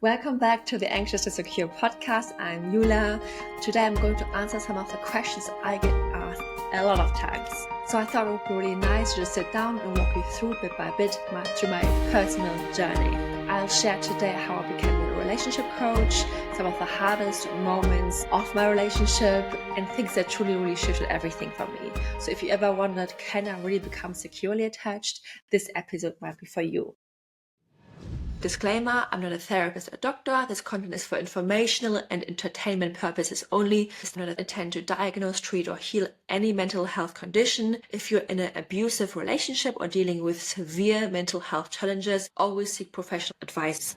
Welcome back to the Anxious to Secure podcast. I'm Jula. Today I'm going to answer some of the questions I get asked a lot of times. So I thought it would be really nice to just sit down and walk you through bit by bit through my personal journey. I'll share today how I became a relationship coach, some of the hardest moments of my relationship, and things that truly shifted everything for me. So if you ever wondered, can I really become securely attached? This episode might be for you. Disclaimer, I'm not a therapist or doctor. This content is for informational and entertainment purposes only. It's not intended to diagnose, treat, or heal any mental health condition. If you're in an abusive relationship or dealing with severe mental health challenges, always seek professional advice.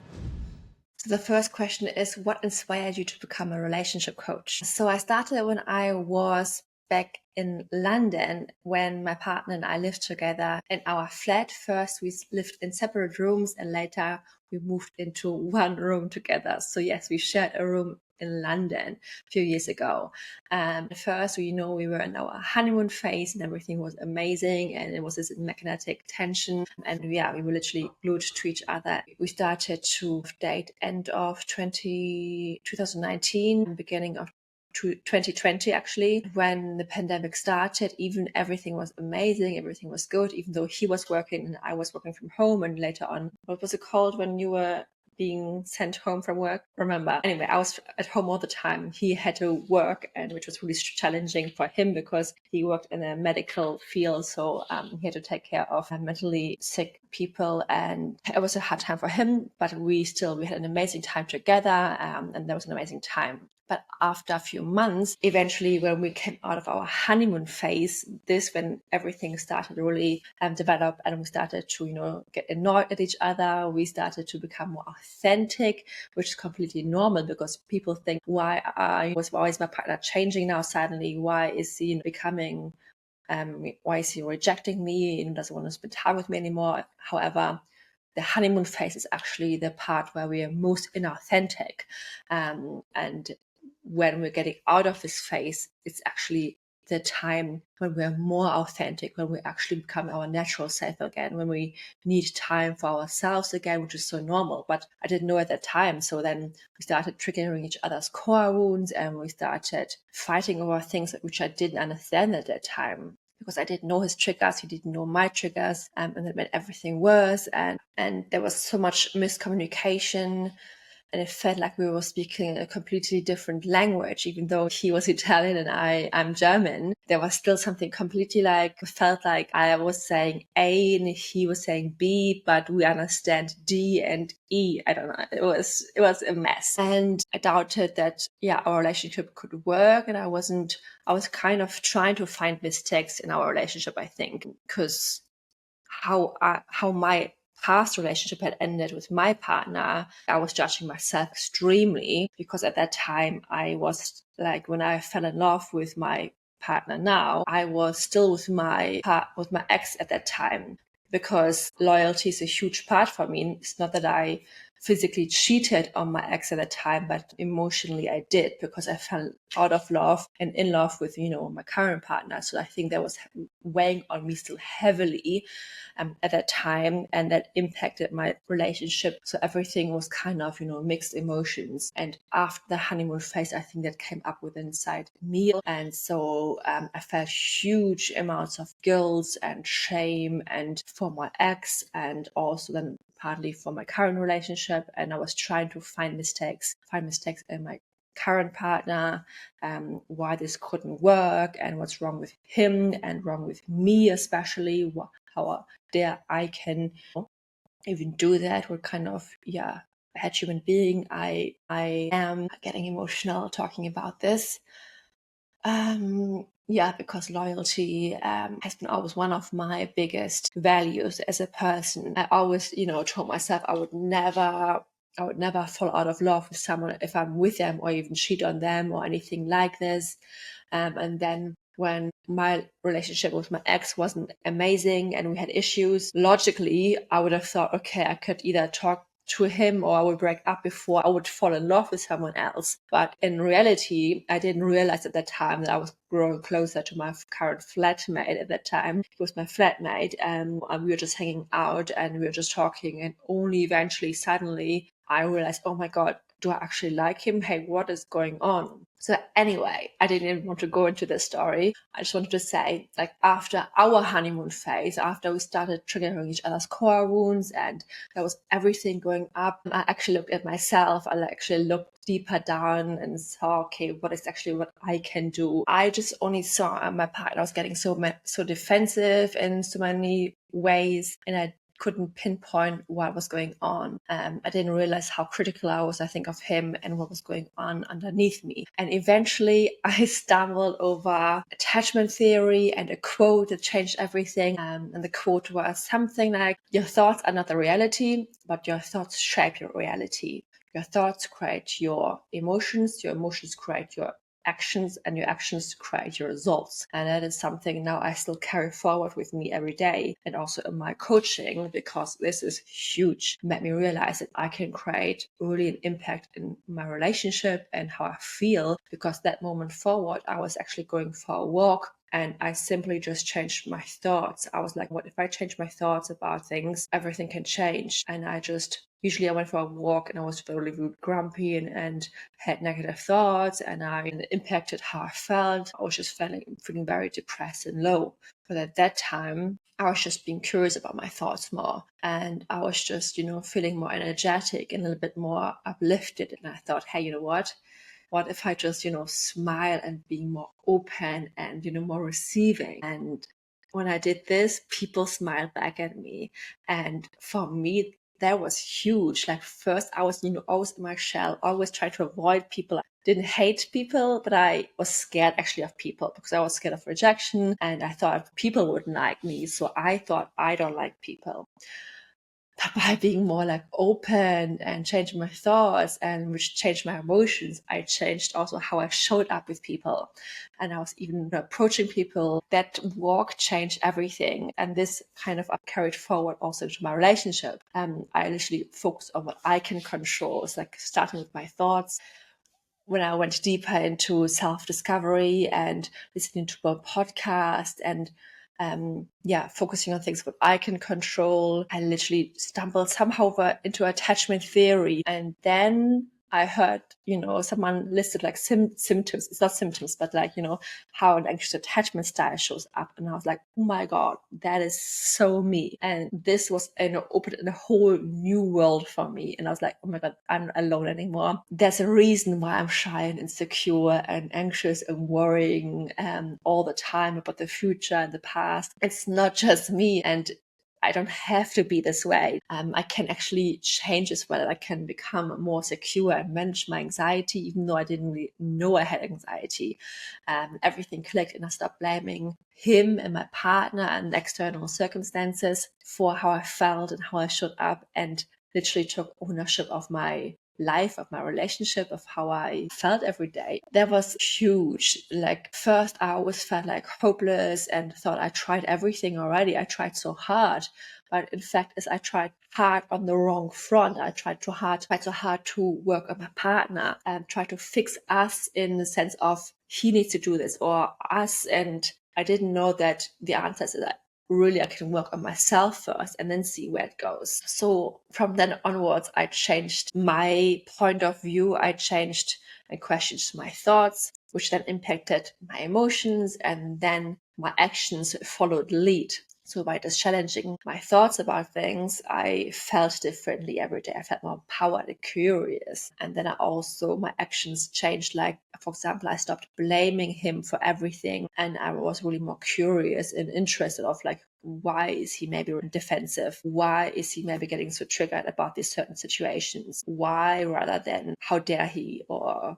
So the first question is, what inspired you to become a relationship coach? So I started when I was back in London when my partner and I lived together in our flat. First, we lived in separate rooms and later we moved into one room together. So yes, we shared a room in London a few years ago. At first, we were in our honeymoon phase and everything was amazing and it was this magnetic tension. And yeah, we were literally glued to each other. We started to date end of 2019, beginning of 2020 actually, when the pandemic started. Even everything was amazing, everything was good, even though he was working and I was working from home. And later on, what was it called when you were being sent home from work? Remember? Anyway, I was at home all the time. He had to work, and which was really challenging for him because he worked in a medical field. So he had to take care of mentally sick people, and it was a hard time for him. But we had an amazing time together, and that was an amazing time. But after a few months, eventually when we came out of our honeymoon phase, when everything started to really develop and we started to, get annoyed at each other, we started to become more authentic, which is completely normal because people think, why is my partner changing now suddenly? Why is he becoming, why is he rejecting me and doesn't want to spend time with me anymore? However, the honeymoon phase is actually the part where we are most inauthentic. And when we're getting out of this phase, it's actually the time when we're more authentic, when we actually become our natural self again, when we need time for ourselves again, which is so normal. But I didn't know at that time. So then we started triggering each other's core wounds and we started fighting over things which I didn't understand at that time, because I didn't know his triggers, he didn't know my triggers, and it made everything worse. And there was so much miscommunication. And it felt like we were speaking a completely different language, even though he was Italian and I'm German. There was still something completely felt like I was saying A and he was saying B, but we understand D and E. I don't know. It was a mess. And I doubted that, our relationship could work. And I was kind of trying to find mistakes in our relationship, I think, because how my past relationship had ended with my partner, I was judging myself extremely, because at that time I was when I fell in love with my partner now, I was still with my ex at that time, because loyalty is a huge part for me. It's not that I physically cheated on my ex at that time, but emotionally I did, because I fell out of love and in love with, my current partner. So I think that was weighing on me still heavily at that time, and that impacted my relationship. So everything was kind of, mixed emotions. And after the honeymoon phase, I think that came up with inside me. And so I felt huge amounts of guilt and shame, and for my ex, and also then partly for my current relationship. And I was trying to find mistakes in my current partner, why this couldn't work and what's wrong with him and wrong with me, especially how dare I can even do that. What kind of bad human being I am. Getting emotional talking about this. Because loyalty has been always one of my biggest values as a person. I always, told myself I would never fall out of love with someone if I'm with them, or even cheat on them or anything like this. And then when my relationship with my ex wasn't amazing and we had issues, logically, I would have thought, okay, I could either talk to him or I would break up before I would fall in love with someone else. But in reality, I didn't realize at that time that I was growing closer to my current flatmate at that time. He was my flatmate, and we were just hanging out and we were just talking, and only eventually, suddenly, I realized, oh my God, do I actually like him? Hey, what is going on? So anyway, I didn't even want to go into this story. I just wanted to say, like, after our honeymoon phase, after we started triggering each other's core wounds and there was everything going up, I actually looked at myself. I actually looked deeper down and saw, okay, what is actually what I can do? I just only saw my partner was getting so defensive in so many ways, and I couldn't pinpoint what was going on. I didn't realize how critical I was, I think, of him and what was going on underneath me. And eventually I stumbled over attachment theory and a quote that changed everything. And the quote was something like, your thoughts are not the reality, but your thoughts shape your reality. Your thoughts create your emotions create your actions, and your actions create your results. And that is something now I still carry forward with me every day, and also in my coaching, because this is huge. It made me realize that I can create really an impact in my relationship and how I feel, because that moment forward, I was actually going for a walk and I simply just changed my thoughts. I was like, what if I change my thoughts about things? Everything can change. And usually I went for a walk and I was really, really grumpy and had negative thoughts, and it impacted how I felt. I was just feeling very depressed and low. But at that time, I was just being curious about my thoughts more. And I was just, feeling more energetic and a little bit more uplifted. And I thought, hey, you know what? What if I just, smile and being more open and, more receiving? And when I did this, people smiled back at me. And for me, that was huge. Like, first I was, always in my shell, always trying to avoid people. I didn't hate people, but I was scared actually of people, because I was scared of rejection and I thought people wouldn't like me. So I thought I don't like people. But by being more like open and changing my thoughts, and which changed my emotions, I changed also how I showed up with people. And I was even approaching people. That walk changed everything. And this kind of carried forward also into my relationship. I literally focused on what I can control. It's like starting with my thoughts. When I went deeper into self-discovery and listening to a podcast and focusing on things what I can control, I literally stumbled somehow into attachment theory. And then I heard, someone listed like symptoms. It's not symptoms, but like, how an anxious attachment style shows up. And I was like, oh my God, that is so me. And this was, opened a whole new world for me. And I was like, oh my God, I'm not alone anymore. There's a reason why I'm shy and insecure and anxious and worrying all the time about the future and the past. It's not just me. And I don't have to be this way. I can actually change as well. I can become more secure and manage my anxiety, even though I didn't really know I had anxiety. Everything clicked, and I stopped blaming him and my partner and external circumstances for how I felt and how I showed up, and literally took ownership of my life, of my relationship, of how I felt every day. That was huge. Like, first I always felt like hopeless and thought I tried everything already. I tried so hard. But in fact, as I tried hard on the wrong front, I tried so hard to work on my partner and try to fix us in the sense of he needs to do this or us. And I didn't know that the answer is that really I can work on myself first and then see where it goes. So from then onwards, I changed my point of view. I changed and questioned my thoughts, which then impacted my emotions, and then my actions followed the lead. So by just challenging my thoughts about things, I felt differently every day. I felt more empowered and curious. And then my actions changed. Like, for example, I stopped blaming him for everything. And I was really more curious and interested of like, why is he maybe defensive? Why is he maybe getting so triggered about these certain situations? Why, rather than how dare he, or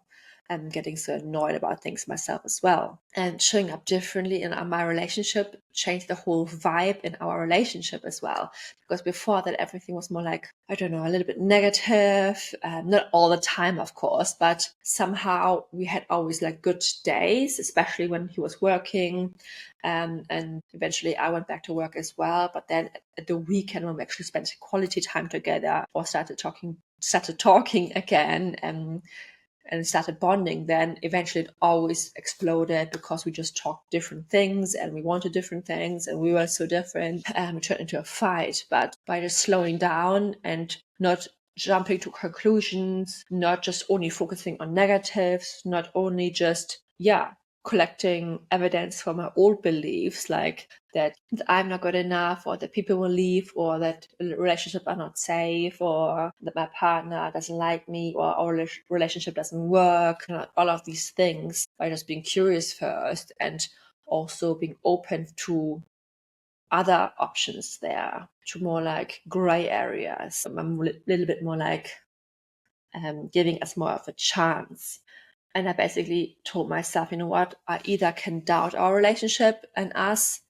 I'm getting so annoyed about things myself as well. And showing up differently in my relationship changed the whole vibe in our relationship as well. Because before that, everything was more like, I don't know, a little bit negative. Not all the time, of course, but somehow we had always like good days, especially when he was working. And eventually I went back to work as well. But then at the weekend, when we actually spent quality time together or started talking again, and started bonding, then eventually it always exploded, because we just talked different things and we wanted different things and we were so different. It turned into a fight. But by just slowing down and not jumping to conclusions, not just only focusing on negatives, not only just, collecting evidence from my old beliefs, like that I'm not good enough, or that people will leave, or that relationships are not safe, or that my partner doesn't like me, or our relationship doesn't work, all of these things, by just being curious first and also being open to other options there, to more like gray areas. I'm a little bit more like giving us more of a chance. And I basically told myself, you know what, I either can doubt our relationship and us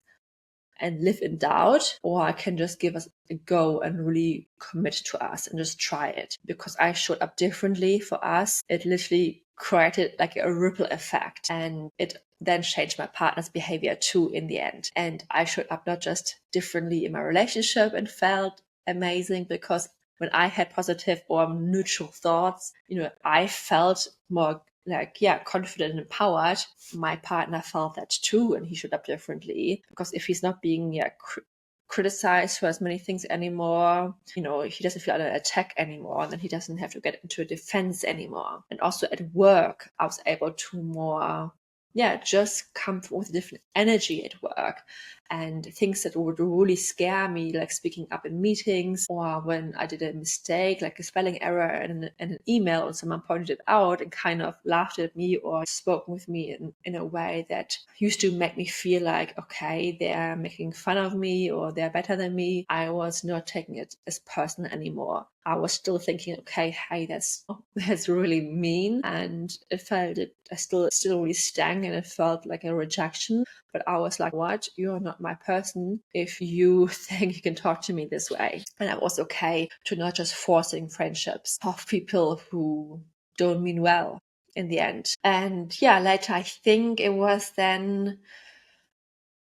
and live in doubt, or I can just give us a go and really commit to us and just try it. Because I showed up differently for us, it literally created like a ripple effect, and it then changed my partner's behavior too in the end. And I showed up not just differently in my relationship and felt amazing, because when I had positive or neutral thoughts, I felt more like, confident and empowered. My partner felt that too, and he showed up differently, because if he's not being criticized for as many things anymore, he doesn't feel under attack anymore, and then he doesn't have to get into a defense anymore. And also at work, I was able to more just come with a different energy at work, and things that would really scare me, like speaking up in meetings, or when I did a mistake, like a spelling error in an email, and someone pointed it out and kind of laughed at me or spoke with me in a way that used to make me feel like, okay, they're making fun of me or they're better than me. I was not taking it as personal anymore. I was still thinking, okay, hey, that's really mean, and it felt it still really stung, and it felt like a rejection. But I was like, what? You're not my person if you think you can talk to me this way. And I was okay to not just forcing friendships of people who don't mean well in the end. And later, I think it was then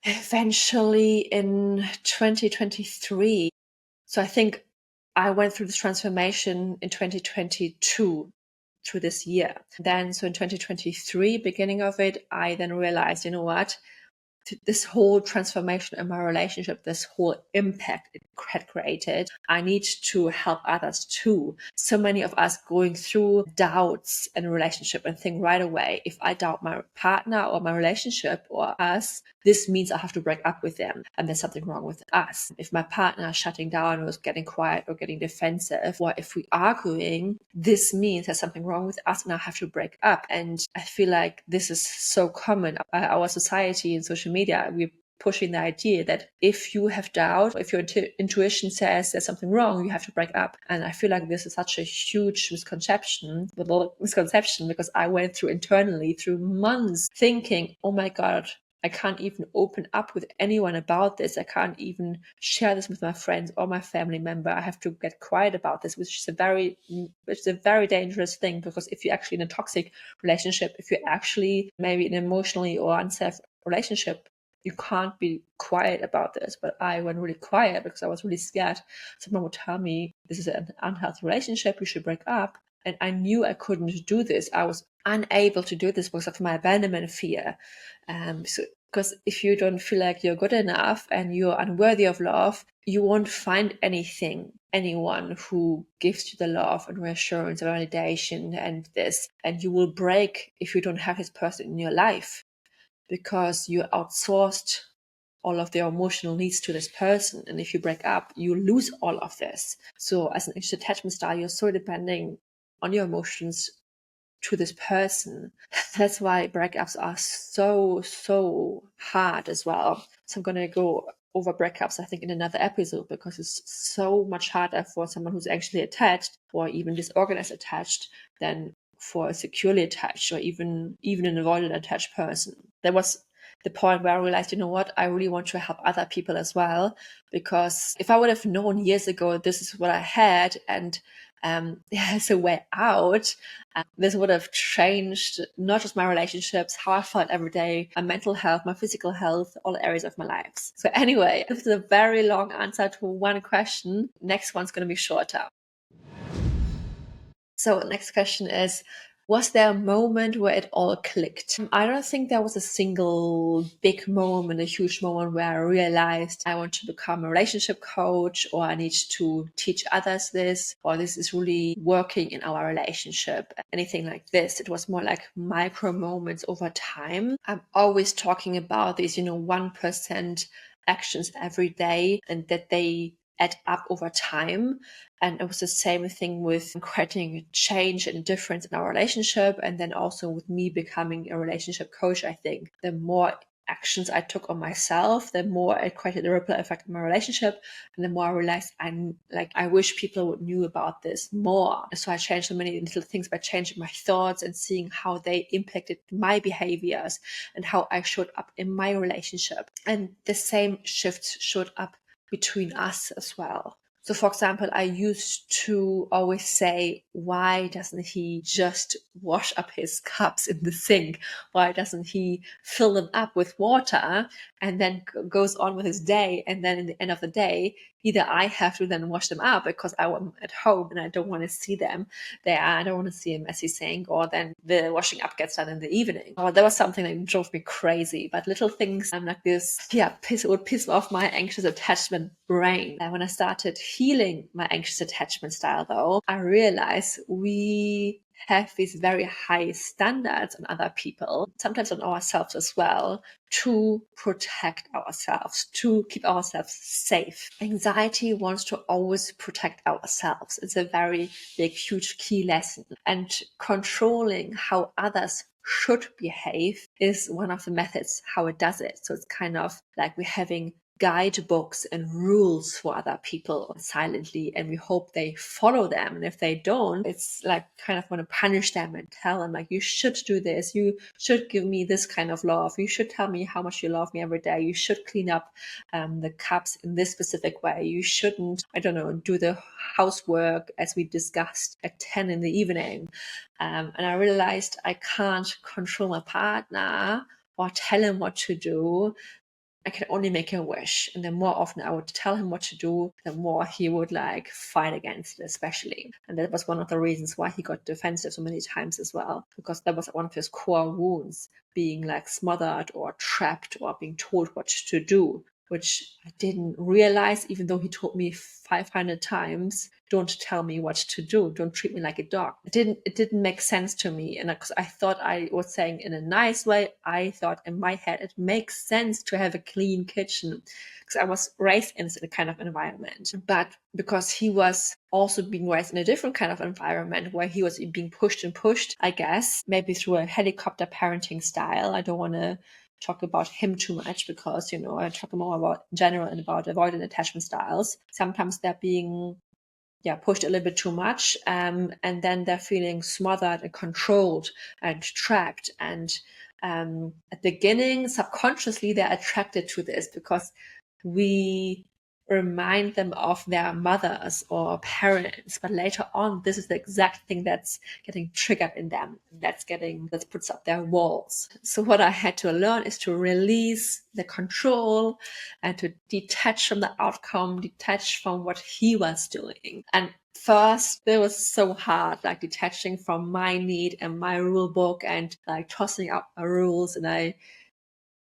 eventually in 2023. So I think I went through this transformation in 2022 through this year. Then, so in 2023, beginning of it, I then realized, you know what? This whole transformation in my relationship, this whole impact it had created, I need to help others too. So many of us going through doubts in a relationship and think right away, if I doubt my partner or my relationship or us, this means I have to break up with them and there's something wrong with us. If my partner is shutting down or is getting quiet or getting defensive, or if we're arguing, this means there's something wrong with us and I have to break up. And I feel like this is so common. Our society and social media, we're pushing the idea that if you have doubt, if your intuition says there's something wrong, you have to break up. And I feel like this is such a huge misconception, because I went through internally through months thinking, oh my God, I can't even open up with anyone about this. I can't even share this with my friends or my family member. I have to get quiet about this, which is a very dangerous thing, because if you're actually in a toxic relationship, if you're actually maybe in an emotionally or unsafe relationship, you can't be quiet about this. But I went really quiet because I was really scared someone would tell me this is an unhealthy relationship, you should break up. And I knew I couldn't do this. I was unable to do this because of my abandonment fear. Because if you don't feel like you're good enough and you're unworthy of love, you won't find anyone who gives you the love and reassurance and validation and this. And you will break if you don't have this person in your life, because you outsourced all of their emotional needs to this person. And if you break up, you lose all of this. So as an anxious attachment style, you're so depending on your emotions to this person. That's why breakups are so hard as well. So I'm going to go over breakups, I think, in another episode, because it's so much harder for someone who's actually attached or even disorganized attached than for a securely attached or even an avoidant attached person. That was the point where I realized, you know what, I really want to help other people as well, because if I would have known years ago this is what I had and there's a way out, this would have changed not just my relationships, how I felt every day, my mental health, my physical health, all areas of my life. So anyway, this is a very long answer to one question. Next one's going to be shorter. So next question is, Was there a moment where it all clicked? I don't think there was a single big moment, a huge moment where I realized I want to become a relationship coach, or I need to teach others this, or this is really working in our relationship. Anything like this. It was more like micro moments over time. I'm always talking about these, 1% actions every day, and that they add up over time. And it was the same thing with creating a change and a difference in our relationship. And then also with me becoming a relationship coach, I think the more actions I took on myself, the more it created a ripple effect in my relationship. And the more I realized I wish people would knew about this more. So I changed so many little things by changing my thoughts and seeing how they impacted my behaviors and how I showed up in my relationship. And the same shifts showed up between us as well. So, for example, I used to always say, why doesn't he just wash up his cups in the sink? Why doesn't he fill them up with water and then goes on with his day? And then in the end of the day, either I have to then wash them up because I'm at home and I don't want to see them there. I don't want to see a messy sink, or then the washing up gets done in the evening. Or that was something that drove me crazy. But little things like this, would piss off my anxious attachment brain. And when I started healing my anxious attachment style, though, I realized we have these very high standards on other people, sometimes on ourselves as well, to protect ourselves, to keep ourselves safe. Anxiety wants to always protect ourselves. It's a very big, huge key lesson. And controlling how others should behave is one of the methods how it does it. So it's kind of like we're having guidebooks and rules for other people silently, and we hope they follow them. And if they don't, it's like kind of want to punish them and tell them like, you should do this, you should give me this kind of love, you should tell me how much you love me every day, you should clean up the cups in this specific way, you shouldn't, I don't know, do the housework as we discussed at 10 in the evening. And I realized I can't control my partner or tell him what to do. I can only make a wish. And the more often I would tell him what to do, the more he would fight against it, especially. And that was one of the reasons why he got defensive so many times as well, because that was one of his core wounds, being smothered or trapped or being told what to do, which I didn't realize, even though he told me 500 times, don't tell me what to do, don't treat me like a dog. It didn't make sense to me. And because I thought I was saying in a nice way, I thought in my head it makes sense to have a clean kitchen, because I was raised in a kind of environment. But because he was also being raised in a different kind of environment where he was being pushed and pushed, I guess, maybe through a helicopter parenting style. I don't want to talk about him too much because, I talk more about general and about avoidant attachment styles. Sometimes they're being pushed a little bit too much, and then they're feeling smothered and controlled and trapped. And at the beginning, subconsciously, they're attracted to this because we remind them of their mothers or parents, but later on this is the exact thing that's getting triggered in them, that puts up their walls. So what I had to learn is to release the control and to detach from the outcome, detach from what he was doing. And first it was so hard, detaching from my need and my rule book and tossing out my rules. And I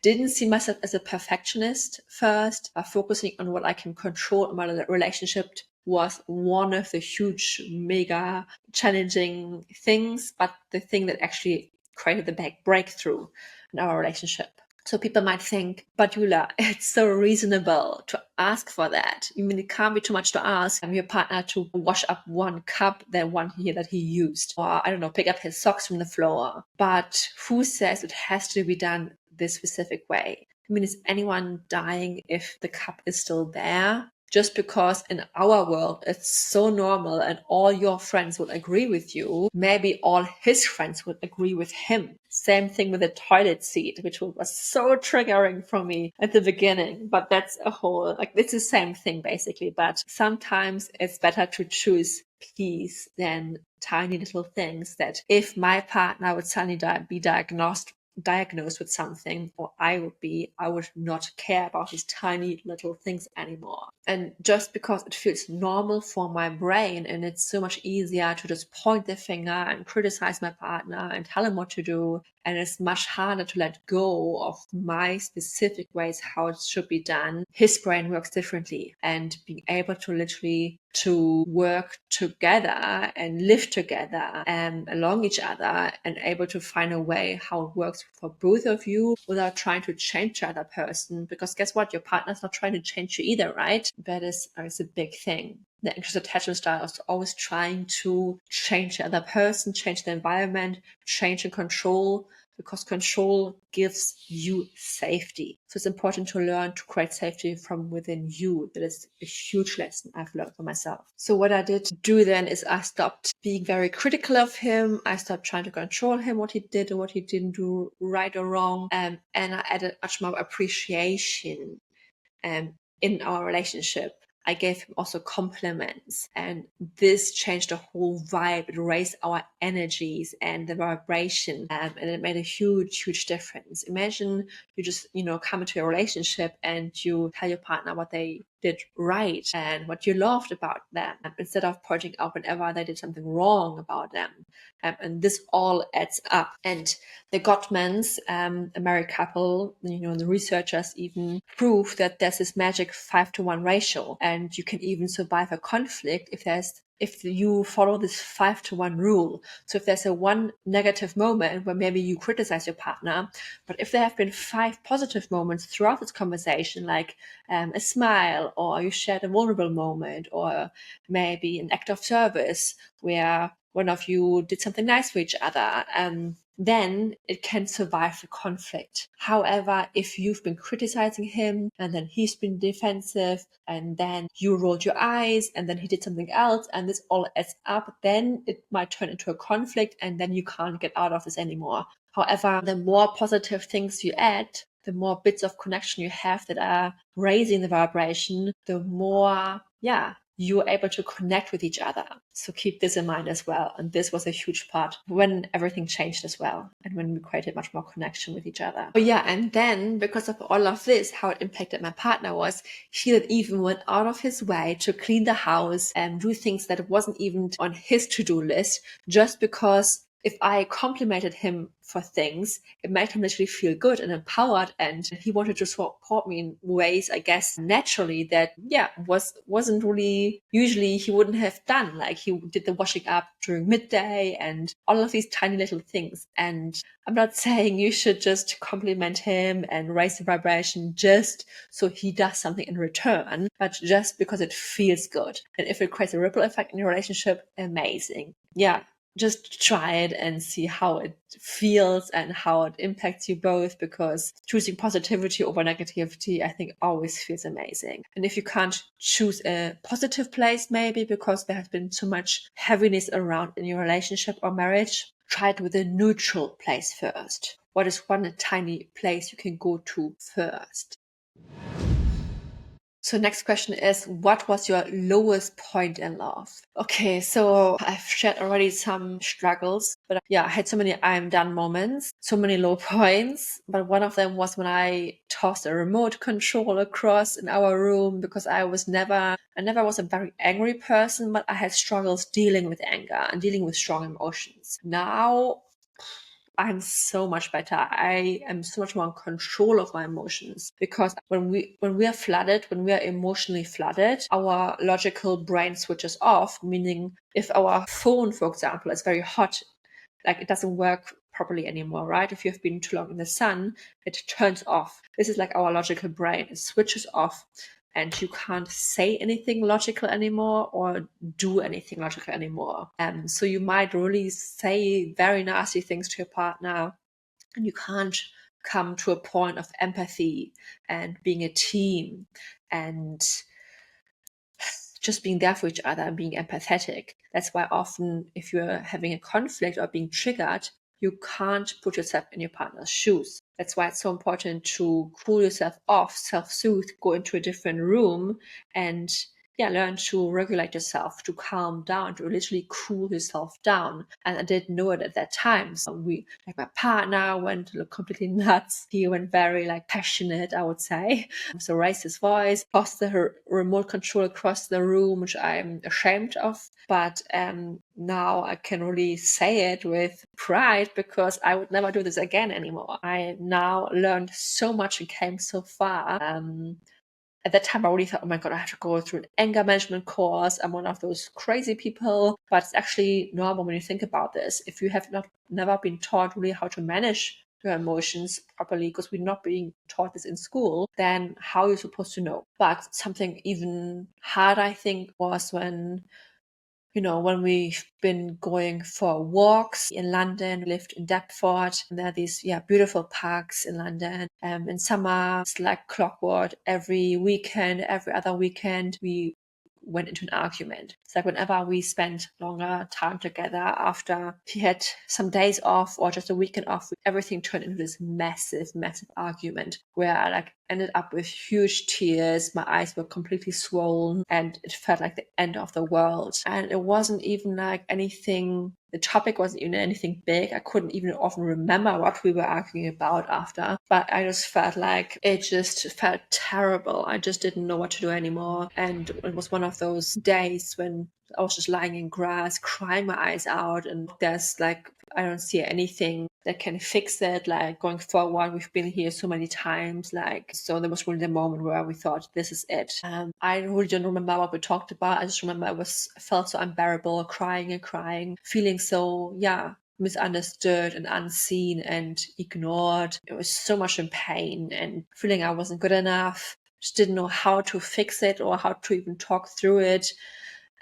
didn't see myself as a perfectionist first. Focusing on what I can control in my relationship was one of the huge, mega challenging things, but the thing that actually created the big breakthrough in our relationship. So people might think, but Jula, it's so reasonable to ask for that. I mean, it can't be too much to ask your partner to wash up one cup, then one here that he used, or I don't know, pick up his socks from the floor. But who says it has to be done this specific way? I mean, is anyone dying if the cup is still there? Just because in our world it's so normal and all your friends would agree with you, maybe all his friends would agree with him. Same thing with the toilet seat, which was so triggering for me at the beginning. But that's a whole, it's the same thing basically. But sometimes it's better to choose peace than tiny little things that if my partner would suddenly be diagnosed diagnosed with something, or I would not care about these tiny little things anymore. And just because it feels normal for my brain, and it's so much easier to just point the finger and criticize my partner and tell him what to do, and it's much harder to let go of my specific ways how it should be done. His brain works differently, and being able to literally to work together and live together along each other, and able to find a way how it works for both of you without trying to change the other person. Because guess what? Your partner's not trying to change you either, right? That is a big thing. The anxious attachment style is always trying to change the other person, change the environment, change and control, because control gives you safety. So it's important to learn to create safety from within you. That is a huge lesson I've learned for myself. So what I did do then is I stopped being very critical of him. I stopped trying to control him, what he did or what he didn't do right or wrong. And I added much more appreciation in our relationship. I gave him also compliments, and this changed the whole vibe. It raised our energies and the vibration, and it made a huge difference. Imagine you just, come into a relationship and you tell your partner what they did right and what you loved about them, instead of pointing out whenever they did something wrong about them. And this all adds up. And the Gottmans, a married couple, the researchers even prove that there's this magic 5-to-1 ratio, and you can even survive a conflict if you follow this 5-to-1 rule. So if there's a one negative moment where maybe you criticize your partner, but if there have been 5 positive moments throughout this conversation, like a smile, or you shared a vulnerable moment, or maybe an act of service where one of you did something nice for each other, then it can survive the conflict. However, if you've been criticizing him and then he's been defensive and then you rolled your eyes and then he did something else and this all adds up, then it might turn into a conflict and then you can't get out of this anymore. However, the more positive things you add, the more bits of connection you have that are raising the vibration, the more, you're able to connect with each other. So keep this in mind as well. And this was a huge part when everything changed as well, and when we created much more connection with each other. And then because of all of this, how it impacted my partner was he even went out of his way to clean the house and do things that wasn't even on his to-do list, just because if I complimented him for things, it made him literally feel good and empowered, and he wanted to support me in ways, I guess, naturally that, wasn't really, usually he wouldn't have done. Like he did the washing up during midday and all of these tiny little things. And I'm not saying you should just compliment him and raise the vibration just so he does something in return, but just because it feels good. And if it creates a ripple effect in your relationship, amazing. Just try it and see how it feels and how it impacts you both, because choosing positivity over negativity, I think, always feels amazing. And if you can't choose a positive place, maybe because there has been so much heaviness around in your relationship or marriage, try it with a neutral place first. What is one tiny place you can go to first? So next question is, what was your lowest point in love? Okay, so I've shared already some struggles, but I had so many I'm done moments, so many low points. But one of them was when I tossed a remote control across in our room, because I never was a very angry person, but I had struggles dealing with anger and dealing with strong emotions. Now I'm so much better. I am so much more in control of my emotions, because when we are flooded, when we are emotionally flooded, our logical brain switches off, meaning if our phone, for example, is very hot, like it doesn't work properly anymore, right? If you've been too long in the sun, it turns off. This is like our logical brain. It switches off, and you can't say anything logical anymore or do anything logical anymore. So you might really say very nasty things to your partner, and you can't come to a point of empathy and being a team and just being there for each other and being empathetic. That's why often if you're having a conflict or being triggered, you can't put yourself in your partner's shoes. That's why it's so important to cool yourself off, self-soothe, go into a different room and learn to regulate yourself, to calm down, to literally cool yourself down. And I didn't know it at that time. So my partner went completely nuts. He went very passionate, I would say. So raised his voice, tossed the remote control across the room, which I'm ashamed of. But now I can really say it with pride because I would never do this again anymore. I now learned so much and came so far. At that time, I really thought, oh my God, I have to go through an anger management course. I'm one of those crazy people. But it's actually normal when you think about this. If you have never been taught really how to manage your emotions properly, because we're not being taught this in school, then how are you supposed to know? But something even harder, I think, was when we've been going for walks in London, lived in Deptford, and there are these beautiful parks in London. In summer, it's like clockwork. Every weekend, every other weekend, we went into an argument. It's like whenever we spent longer time together after he had some days off or just a weekend off, everything turned into this massive, massive argument where I ended up with huge tears. My eyes were completely swollen and it felt like the end of the world. And it wasn't even anything, the topic wasn't even anything big. I couldn't even often remember what we were arguing about after, but I just felt like it just felt terrible. I just didn't know what to do anymore. And it was one of those days when I was just lying in grass, crying my eyes out, and there's I don't see anything that can fix it. Going forward, we've been here so many times. So there was really the moment where we thought, this is it. I really don't remember what we talked about. I just remember I felt so unbearable, crying and crying, feeling so, misunderstood and unseen and ignored. It was so much in pain and feeling I wasn't good enough. Just didn't know how to fix it or how to even talk through it.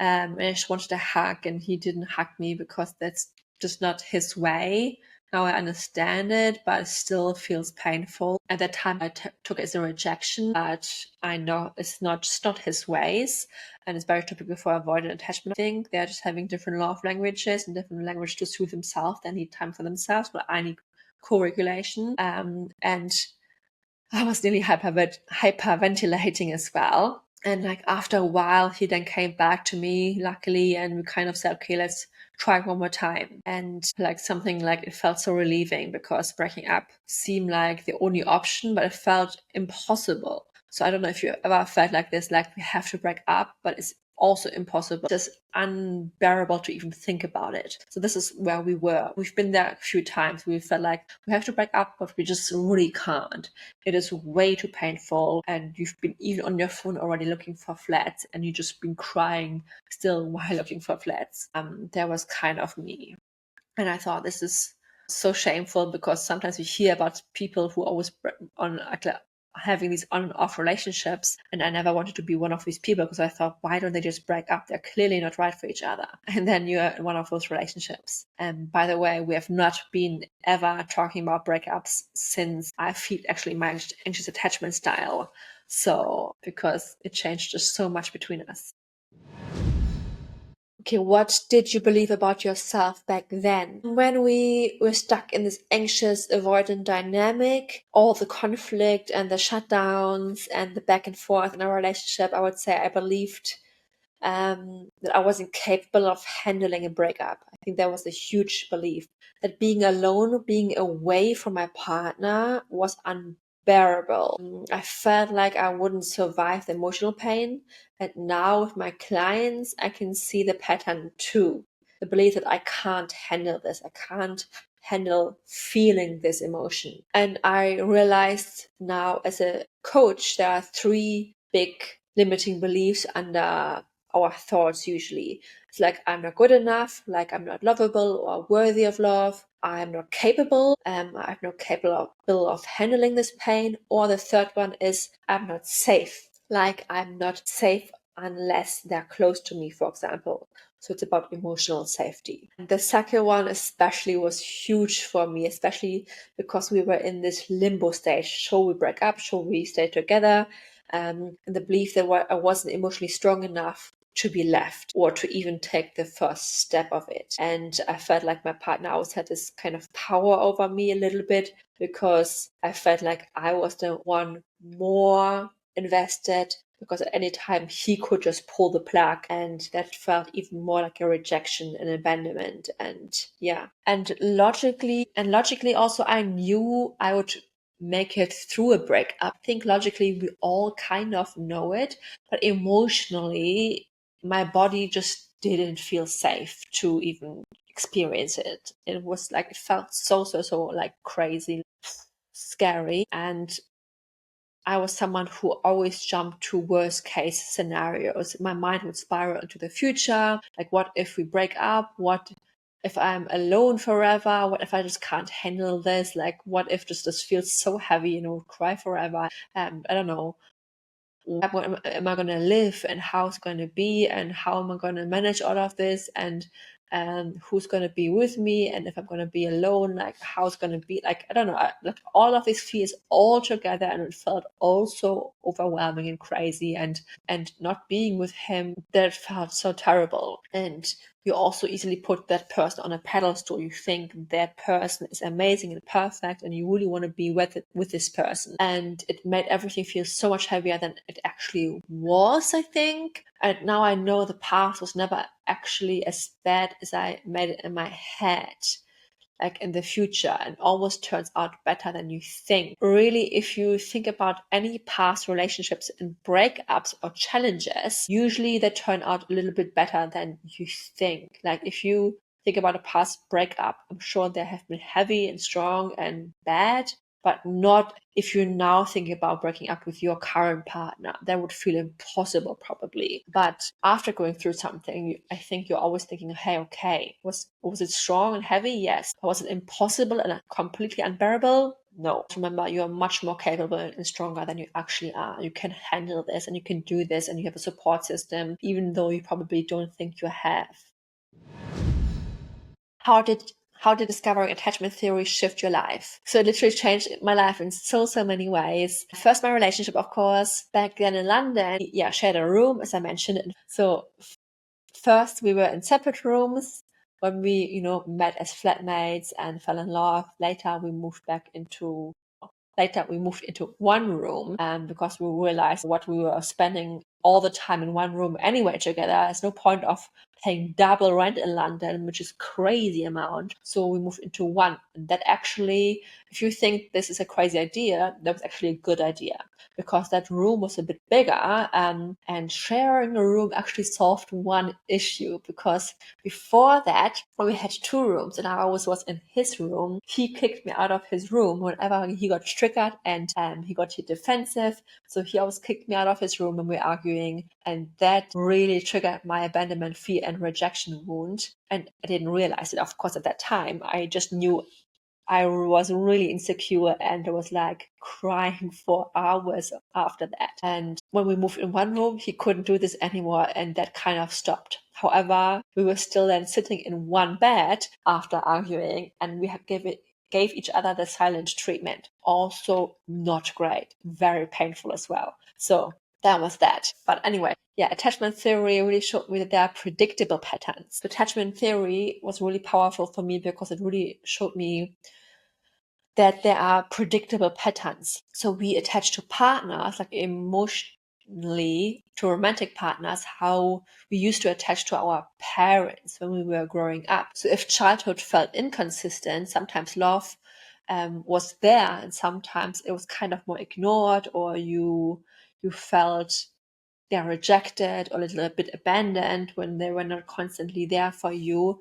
And I just wanted a hug, and he didn't hug me because that's just not his way. Now I understand it, but it still feels painful. At that time, I took it as a rejection, but I know it's just not his ways. And it's very typical for avoidant attachment. I think they're just having different love languages and different language to soothe themselves. They need time for themselves, but I need co-regulation. And I was nearly hyperventilating as well. And after a while, he then came back to me, luckily, and we kind of said, okay, let's try one more time. And it felt so relieving because breaking up seemed like the only option, but it felt impossible. So I don't know if you ever felt like this, we have to break up, but it's also impossible, just unbearable to even think about it. So this is where we were. We've been there a few times. We felt like we have to break up, but we just really can't. It is way too painful, and you've been even on your phone already looking for flats, and you've just been crying still while looking for flats. That was kind of me. And I thought, this is so shameful, because sometimes we hear about people who always on having these on and off relationships, and I never wanted to be one of these people, because I thought, why don't they just break up? They're clearly not right for each other. And then you're in one of those relationships. And by the way, we have not been ever talking about breakups since I feel actually my anxious attachment style. So because it changed just so much between us. Okay, what did you believe about yourself back then? When we were stuck in this anxious, avoidant dynamic, all the conflict and the shutdowns and the back and forth in our relationship, I would say I believed that I wasn't capable of handling a breakup. I think that was a huge belief. That being alone, being away from my partner was unbearable. I felt like I wouldn't survive the emotional pain. And now with my clients, I can see the pattern too. The belief that I can't handle this. I can't handle feeling this emotion. And I realized now, as a coach, there are 3 big limiting beliefs under our thoughts usually. It's I'm not good enough, I'm not lovable or worthy of love, I'm not capable, I'm not capable of handling this pain, or the third one is I'm not safe. I'm not safe unless they're close to me, for example. So it's about emotional safety. And the second one especially was huge for me, especially because we were in this limbo stage. Shall we break up? Shall we stay together? And the belief that I wasn't emotionally strong enough to be left or to even take the first step of it. And I felt like my partner always had this kind of power over me a little bit, because I felt like I was the one more invested, because at any time he could just pull the plug, and that felt even more like a rejection and abandonment. And logically also, I knew I would make it through a breakup. I think logically we all kind of know it, but emotionally my body just didn't feel safe to even experience it. It was like, it felt so like crazy, scary. And I was someone who always jumped to worst case scenarios. My mind would spiral into the future. Like, what if we break up? What if I'm alone forever? What if I just can't handle this? Like, what if this feels so heavy and I would cry forever? I don't know. Where am I going to live, and how it's going to be, and how am I going to manage all of this, and who's going to be with me, and if I'm going to be alone, like how it's going to be, like I don't know, like all of these fears all together, and it felt also overwhelming and crazy, and not being with him, that felt so terrible. And you also easily put that person on a pedestal. You think that person is amazing and perfect, and you really want to be with this person. And it made everything feel so much heavier than it actually was, I think. And now I know the past was never actually as bad as I made it in my head, like in the future, and almost turns out better than you think. Really, if you think about any past relationships and breakups or challenges, usually they turn out a little bit better than you think. Like if you think about a past breakup, I'm sure they have been heavy and strong and bad, but not if you're now thinking about breaking up with your current partner. That would feel impossible probably. But after going through something, I think you're always thinking, hey, okay, was it strong and heavy? Yes. Was it impossible and completely unbearable? No. Remember, you are much more capable and stronger than you actually are. You can handle this, and you can do this, and you have a support system, even though you probably don't think you have. How did discovering attachment theory shift your life? So it literally changed my life in so many ways. First, my relationship, of course. Back then in London, shared a room, as I mentioned. So first we were in separate rooms when we, met as flatmates and fell in love. Later we moved into one room, because we realized what we were spending all the time in one room anyway together. There's no point of paying double rent in London, which is crazy amount. So we moved into one. And that actually, if you think this is a crazy idea, that was actually a good idea, because that room was a bit bigger, and sharing a room actually solved one issue. Because before that, when we had two rooms and I always was in his room, he kicked me out of his room whenever he got triggered, and he got defensive. So he always kicked me out of his room when we were arguing, and that really triggered my abandonment, fear, and rejection wound. And I didn't realize it, of course, at that time. I just knew I was really insecure, and I was like crying for hours after that. And when we moved in one room, he couldn't do this anymore, and that kind of stopped. However, we were still then sitting in one bed after arguing, and we gave each other the silent treatment. Also not great, very painful as well. So that was that. But anyway, attachment theory really showed me that there are predictable patterns. Attachment theory was really powerful for me because it really showed me that there are predictable patterns. So we attach to partners, like emotionally to romantic partners, how we used to attach to our parents when we were growing up. So if childhood felt inconsistent, sometimes love was there, and sometimes it was kind of more ignored, or you felt rejected or a little bit abandoned when they were not constantly there for you.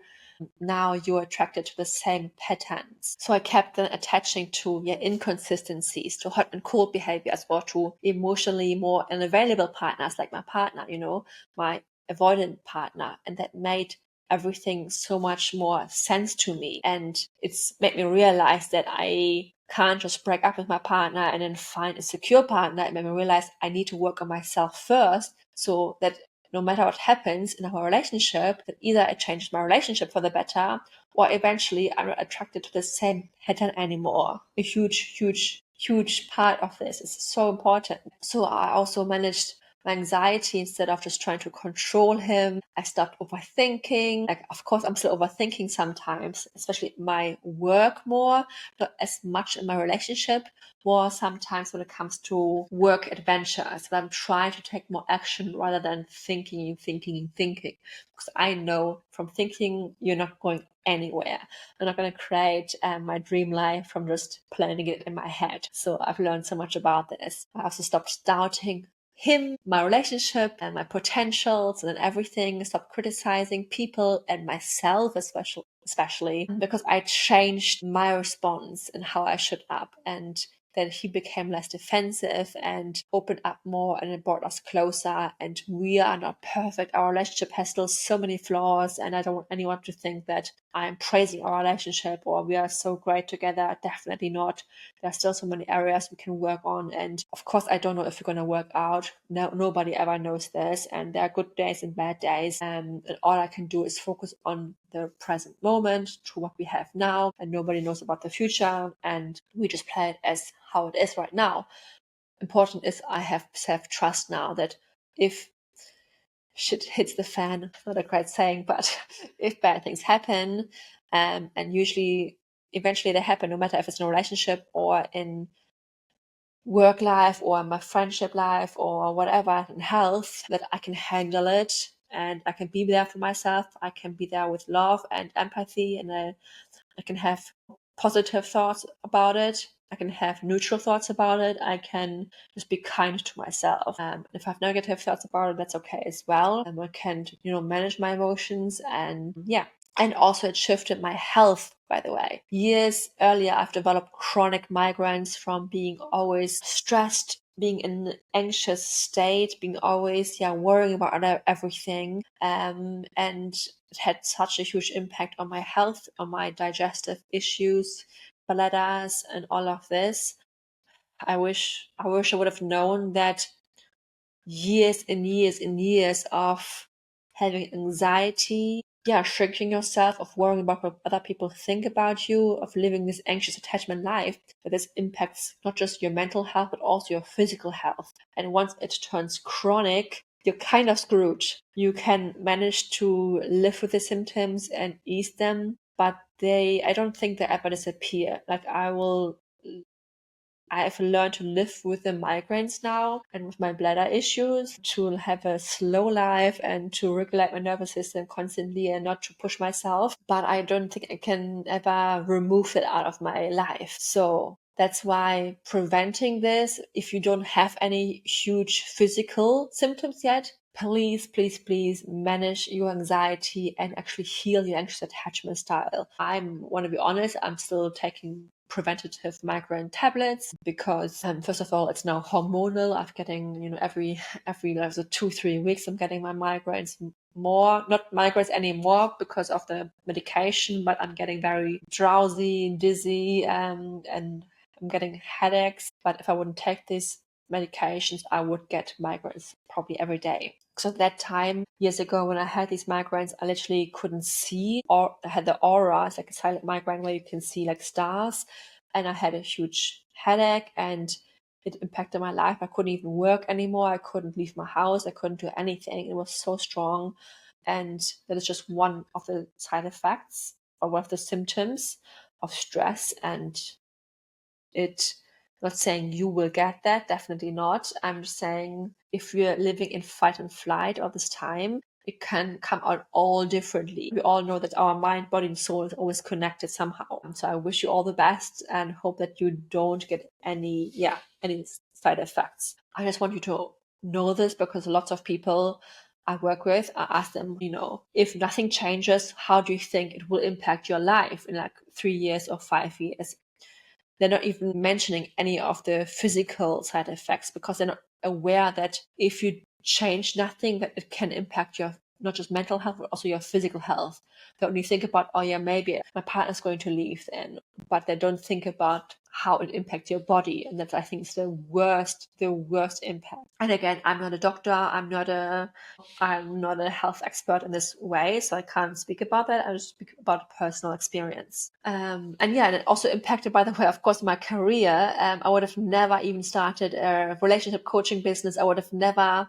Now you're attracted to the same patterns. So I kept then attaching to inconsistencies, to hot and cold behaviors, or to emotionally more unavailable partners, like my partner, my avoidant partner. And that made everything so much more sense to me. And it's made me realize that I can't just break up with my partner and then find a secure partner. It made me realize I need to work on myself first, so that no matter what happens in our relationship, that either it changes my relationship for the better, or eventually I'm not attracted to the same pattern anymore. A huge part of this is so important. So I also managed my anxiety, instead of just trying to control him, I stopped overthinking. Like, of course, I'm still overthinking sometimes, especially my work more, not as much in my relationship, more sometimes when it comes to work adventures. But I'm trying to take more action rather than thinking and thinking and thinking. Because I know from thinking, you're not going anywhere. I'm not going to create my dream life from just planning it in my head. So I've learned so much about this. I also stopped doubting him, my relationship, and my potentials and everything. Stop criticizing people and myself, especially because I changed my response and how I showed up, and then he became less defensive and opened up more, and it brought us closer. And we are not perfect. Our relationship has still so many flaws, and I don't want anyone to think that I'm praising our relationship or we are so great together. Definitely not. There are still so many areas we can work on. And of course, I don't know if we're going to work out. No, nobody ever knows this. And there are good days and bad days. And all I can do is focus on the present moment, to what we have now. And nobody knows about the future. And we just play it as how it is right now. Important is I have self-trust now that if shit hits the fan, not a great saying, but if bad things happen, and usually eventually they happen, no matter if it's in a relationship or in work life or my friendship life or whatever, in health, that I can handle it and I can be there for myself. I can be there with love and empathy, and I can have positive thoughts about it. I can have neutral thoughts about it. I can just be kind to myself. If I have negative thoughts about it, that's okay as well. I can, manage my emotions, and yeah. And also it shifted my health, by the way. Years earlier, I've developed chronic migraines from being always stressed, being in an anxious state, being always, worrying about everything. And it had such a huge impact on my health, on my digestive issues, bladders, and all of this. I wish I would have known that years and years and years of having anxiety, shrinking yourself, of worrying about what other people think about you, of living this anxious attachment life, that this impacts not just your mental health, but also your physical health. And once it turns chronic, you're kind of screwed. You can manage to live with the symptoms and ease them, but I don't think they ever disappear. Like, I've learned to live with the migraines now and with my bladder issues, to have a slow life and to regulate my nervous system constantly and not to push myself. But I don't think I can ever remove it out of my life. So that's why preventing this, if you don't have any huge physical symptoms yet, please, please, please manage your anxiety and actually heal your anxious attachment style. I want to be honest, I'm still taking preventative migraine tablets because first of all, it's now hormonal. I'm getting, every like, so 2-3 weeks I'm getting my migraines more, not migraines anymore because of the medication, but I'm getting very drowsy, dizzy, and I'm getting headaches. But if I wouldn't take these medications, I would get migraines probably every day. So at that time, years ago, when I had these migraines, I literally couldn't see, or I had the aura. It's like a silent migraine where you can see like stars. And I had a huge headache, and it impacted my life. I couldn't even work anymore. I couldn't leave my house. I couldn't do anything. It was so strong. And that is just one of the side effects, or one of the symptoms of stress. And not saying you will get that, definitely not. I'm just saying, if you're living in fight and flight all this time, it can come out all differently. We all know that our mind, body, and soul is always connected somehow. So I wish you all the best and hope that you don't get any side effects. I just want you to know this, because lots of people I work with, I ask them, if nothing changes, how do you think it will impact your life in like 3 years or 5 years? They're not even mentioning any of the physical side effects, because they're not aware that if you change nothing, that it can impact your not just mental health, but also your physical health. They only think about, oh yeah, maybe my partner's going to leave then, but they don't think about how it impacts your body. And that's, I think, is the worst impact. And again, I'm not a doctor. I'm not a health expert in this way, so I can't speak about that. I just speak about personal experience. And yeah, and it also impacted, by the way, of course, my career. I would have never even started a relationship coaching business. I would have never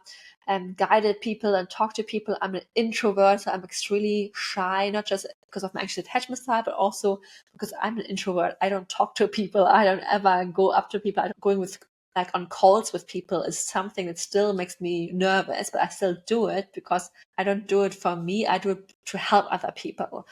guided people and talked to people. I'm an introvert, so I'm extremely shy, not just because of my anxious attachment style, but also because I'm an introvert. I don't talk to people. I don't ever go up to people. I don't going with like on calls with people is something that still makes me nervous, but I still do it because I don't do it for me. I do it to help other people.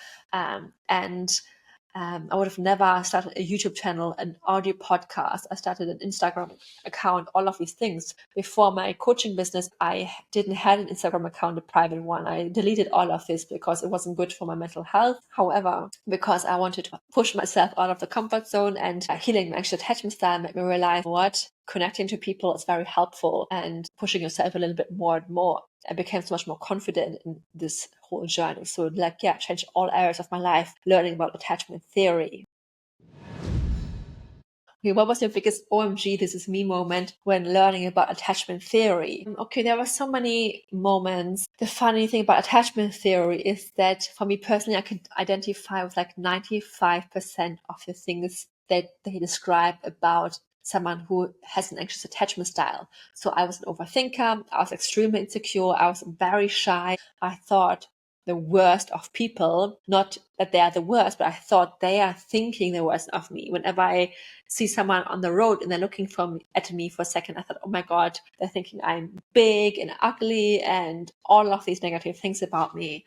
I would have never started a YouTube channel, an audio podcast. I started an Instagram account, all of these things. Before my coaching business, I didn't have an Instagram account, a private one. I deleted all of this because it wasn't good for my mental health. However, because I wanted to push myself out of the comfort zone, and healing my anxious attachment style made me realize what connecting to people is very helpful, and pushing yourself a little bit more and more. I became so much more confident in this whole journey. So changed all areas of my life, learning about attachment theory. Okay, what was your biggest OMG, this is me moment when learning about attachment theory? Okay, there were so many moments. The funny thing about attachment theory is that for me personally, I can identify with like 95% of the things that they describe about someone who has an anxious attachment style. So I was an overthinker. I was extremely insecure. I was very shy. I thought the worst of people, not that they are the worst, but I thought they are thinking the worst of me. Whenever I see someone on the road and they're looking at me for a second, I thought, oh my God, they're thinking I'm big and ugly and all of these negative things about me.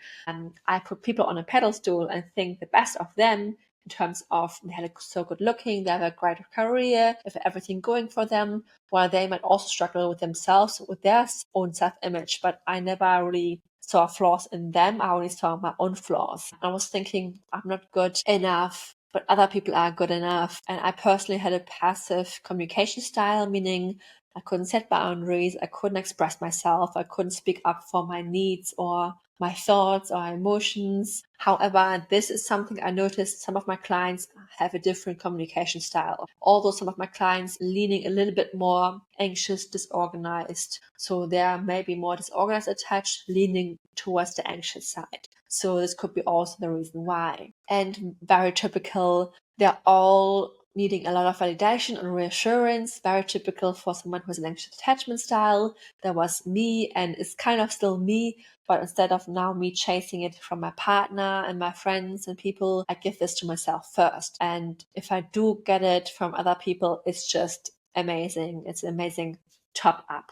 I put people on a pedestal and think the best of them in terms of they had so good looking, they have a great career, they have everything going for them, while they might also struggle with themselves, with their own self-image. But I never really saw flaws in them. I only saw my own flaws. I was thinking I'm not good enough, but other people are good enough. And I personally had a passive communication style, meaning I couldn't set boundaries, I couldn't express myself, I couldn't speak up for my needs or my thoughts or emotions. However, this is something I noticed some of my clients have a different communication style. Although some of my clients leaning a little bit more anxious, disorganized. So they're maybe more disorganized attached, leaning towards the anxious side. So this could be also the reason why. And very typical, they're all needing a lot of validation and reassurance, very typical for someone who has an anxious attachment style. That was me, and it's kind of still me, but instead of now me chasing it from my partner and my friends and people, I give this to myself first. And if I do get it from other people, it's just amazing. It's an amazing top up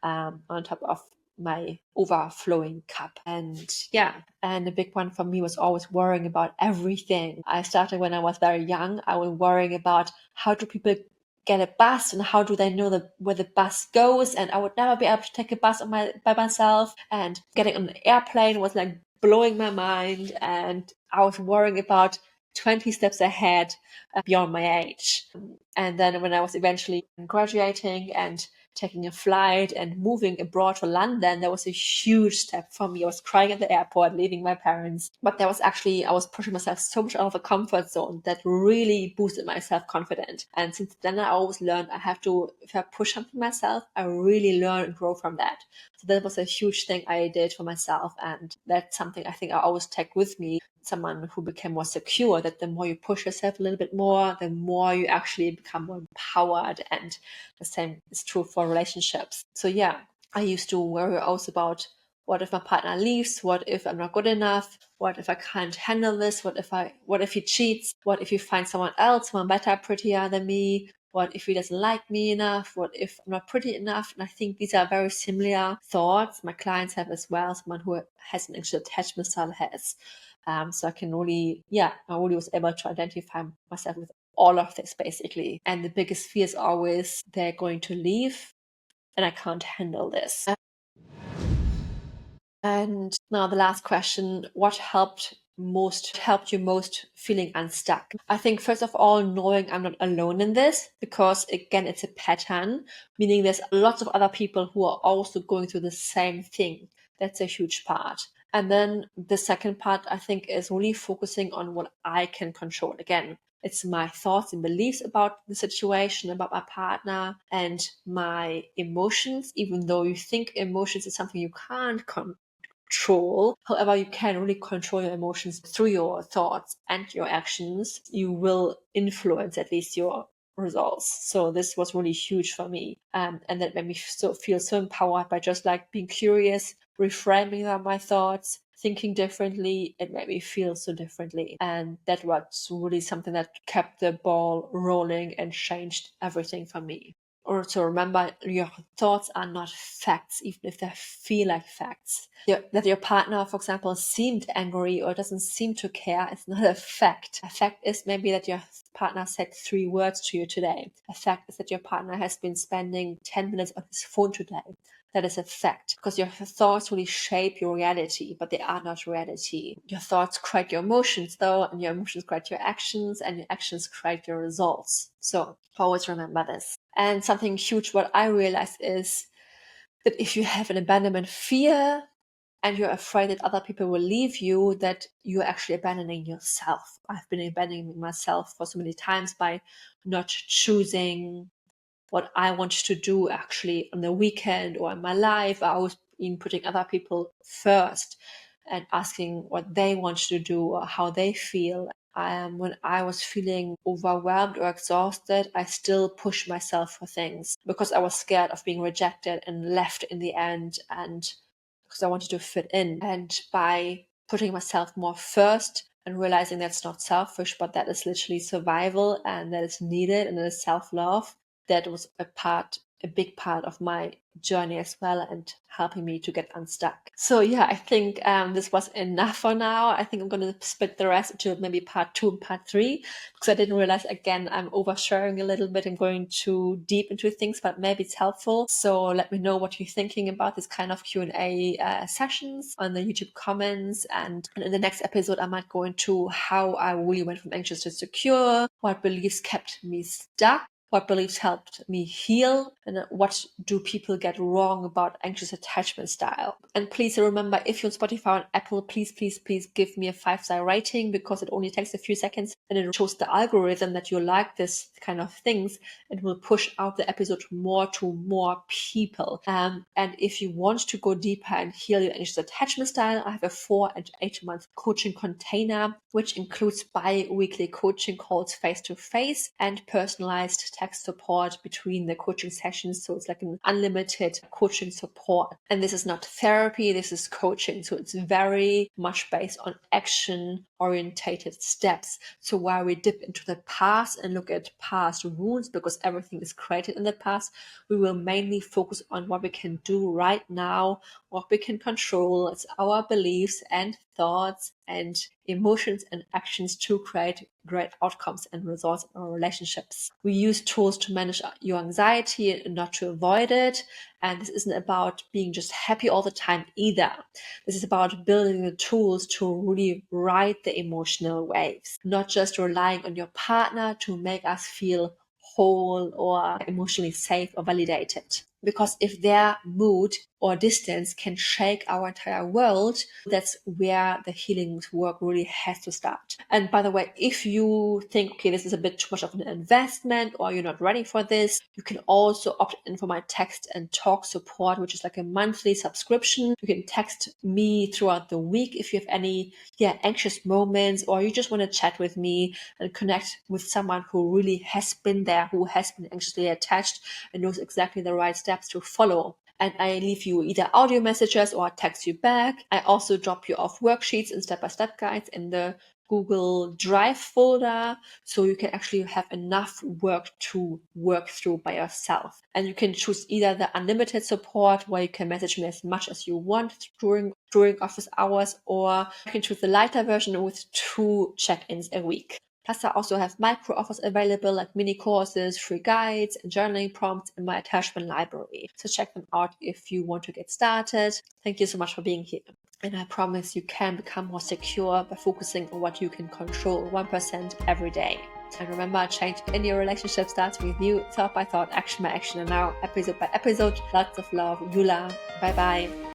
on top of my overflowing cup. And yeah, and a big one for me was always worrying about everything. I started when I was very young. I was worrying about how do people get a bus and how do they know where the bus goes, and I would never be able to take a bus by myself, and getting on an airplane was like blowing my mind, and I was worrying about 20 steps ahead beyond my age. And then when I was eventually graduating and taking a flight and moving abroad to London, that was a huge step for me. I was crying at the airport, leaving my parents. But that was actually, I was pushing myself so much out of the comfort zone that really boosted my self-confidence. And since then, I always learned I have to, if I push something myself, I really learn and grow from that. So that was a huge thing I did for myself. And that's something I think I always take with me. Someone who became more secure, that the more you push yourself a little bit more, the more you actually become more empowered. And the same is true for relationships. So yeah, I used to worry also about what if my partner leaves? What if I'm not good enough? What if I can't handle this? What if he cheats? What if he finds someone else, someone better, prettier than me? What if he doesn't like me enough? What if I'm not pretty enough? And I think these are very similar thoughts my clients have as well. Someone who has an anxious attachment style has. So I really was able to identify myself with all of this basically. And the biggest fear is always they're going to leave and I can't handle this. And now the last question, what helped you most feeling unstuck? I think first of all, knowing I'm not alone in this, because again, it's a pattern, meaning there's lots of other people who are also going through the same thing. That's a huge part. And then the second part, I think, is really focusing on what I can control. Again, it's my thoughts and beliefs about the situation, about my partner, and my emotions, even though you think emotions is something you can't control. However, you can really control your emotions through your thoughts and your actions. You will influence at least your results. So this was really huge for me. And that made me feel so empowered by just like being curious, reframing my thoughts, thinking differently. It made me feel so differently. And that was really something that kept the ball rolling and changed everything for me. Also remember, your thoughts are not facts, even if they feel like facts. That your partner, for example, seemed angry or doesn't seem to care is not a fact. A fact is maybe that your partner said 3 words to you today. A fact is that your partner has been spending 10 minutes on his phone today. That is a fact, because your thoughts really shape your reality, but they are not reality. Your thoughts create your emotions, though, and your emotions create your actions, and your actions create your results. So always remember this. And something huge what I realized is that if you have an abandonment fear and you're afraid that other people will leave you, that you're actually abandoning yourself. I've been abandoning myself for so many times by not choosing what I want to do actually on the weekend or in my life. I was been putting other people first and asking what they want to do or how they feel. When I was feeling overwhelmed or exhausted, I still pushed myself for things because I was scared of being rejected and left in the end, and because I wanted to fit in. And by putting myself more first and realizing that's not selfish, but that is literally survival and that is needed and that is self-love, that was a big part of my journey as well and helping me to get unstuck. So yeah, I think this was enough for now. I think I'm going to split the rest into maybe part 2 and part 3 because I didn't realize, again, I'm oversharing a little bit and going too deep into things, but maybe it's helpful. So let me know what you're thinking about this kind of Q&A sessions on the YouTube comments. And in the next episode, I might go into how I really went from anxious to secure, what beliefs kept me stuck, what beliefs helped me heal, and what do people get wrong about anxious attachment style. And please remember, if you're on Spotify or Apple, please give me a 5-star rating, because it only takes a few seconds and it shows the algorithm that you like this kind of things. It will push out the episode to more people. And if you want to go deeper and heal your anxious attachment style, I have a 4 and 8 month coaching container, which includes bi-weekly coaching calls face-to-face and personalized text support between the coaching sessions. So it's like an unlimited coaching support. And this is not therapy, this is coaching. So it's very much based on action orientated steps. So while we dip into the past and look at past wounds, because everything is created in the past, we will mainly focus on what we can do right now, what we can control. It's our beliefs and thoughts and emotions and actions to create great outcomes and results in our relationships. We use tools to manage your anxiety and not to avoid it. And this isn't about being just happy all the time either. This is about building the tools to really ride the emotional waves, not just relying on your partner to make us feel whole or emotionally safe or validated. Because if their mood or distance can shake our entire world, that's where the healing work really has to start. And by the way, if you think, okay, this is a bit too much of an investment or you're not ready for this, you can also opt in for my text and talk support, which is like a monthly subscription. You can text me throughout the week if you have any anxious moments, or you just want to chat with me and connect with someone who really has been there, who has been anxiously attached and knows exactly the right steps to follow. And I leave you either audio messages or text you back. I also drop you off worksheets and step-by-step guides in the Google Drive folder, so you can actually have enough work to work through by yourself. And you can choose either the unlimited support, where you can message me as much as you want during office hours, or you can choose the lighter version with 2 check-ins a week. Plus, I also have micro offers available, like mini courses, free guides, and journaling prompts in my attachment library. So check them out if you want to get started. Thank you so much for being here. And I promise you can become more secure by focusing on what you can control 1% every day. And remember, change in your relationship starts with you, thought by thought, action by action. And now, episode by episode, lots of love, Jula. Bye bye.